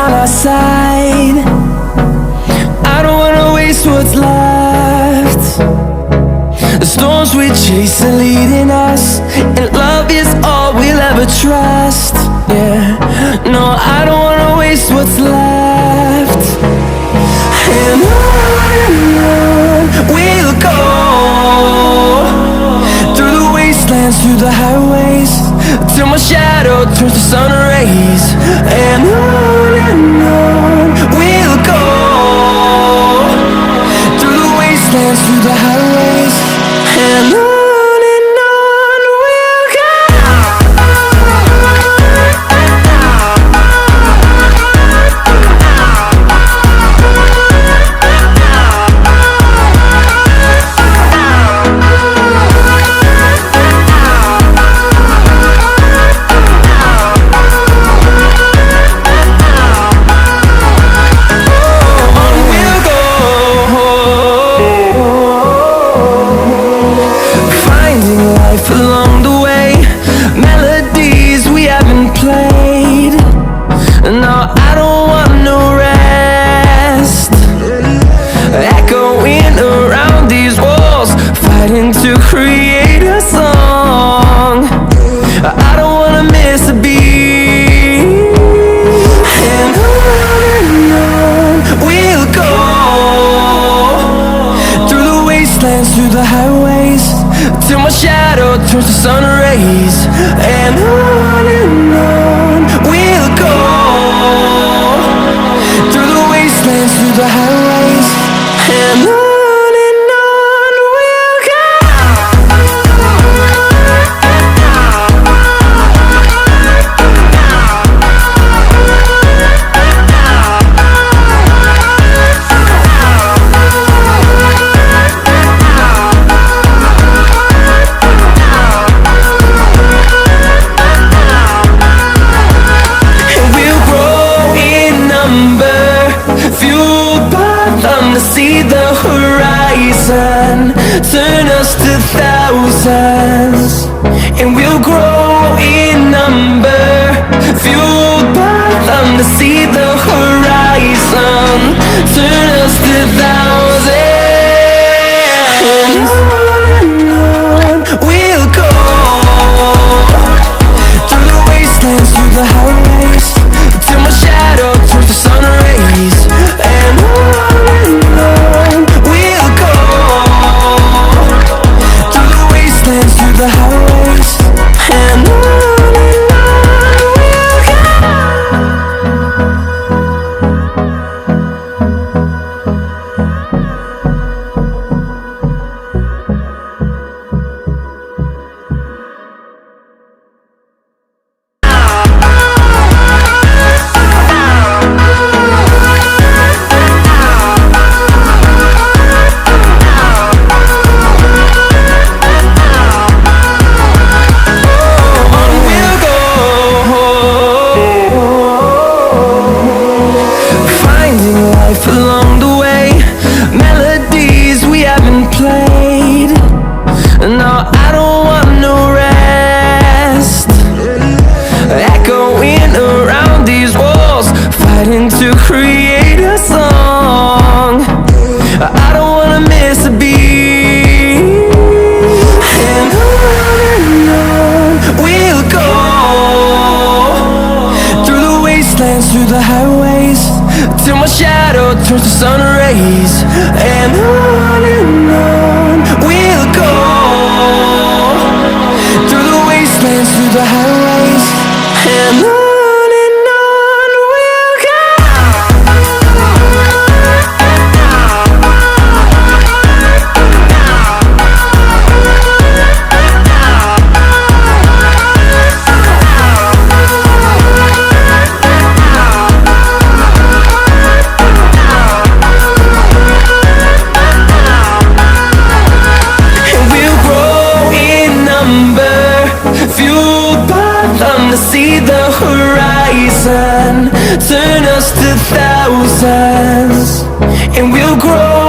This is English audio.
on our side. I don't wanna waste what's left. The storms we chase are leading us, and love is all we'll ever trust. Yeah, no, I don't wanna waste what's left. And on we'll go, through the wastelands, through the highways, till my shadow turns to sun rays. And on we'll go, through the wastelands, through the highways, and on we'll go. Along the way, melodies we haven't played. No, I don't want no rest. Echoing around these walls, fighting to create a song. I don't wanna miss a beat. And on we'll go, through the wastelands, through the highways, till my shadow turns to sun rays. And on we'll go, through the wastelands, through the highways, and on we'll go. To see the horizon, turn us to thousands, and we'll grow in number, fueled by them. To see the horizon, turn us to thousands, and on we'll go, through the wastelands, through the highways, till my shadow turns to sun rays. And we'll go, through the wastelands, through the highways, and on along the way, melodies we haven't played. No, I don't want no rest. Echoing around these walls, fighting to create a song. I don't wanna miss a beat. And on we'll go, through the wastelands, through the highways, till my shadow turns to sun rays. And on we'll go, through the wastelands, through the highways, and on we'll go. See the horizon, turn us to thousands, and we'll grow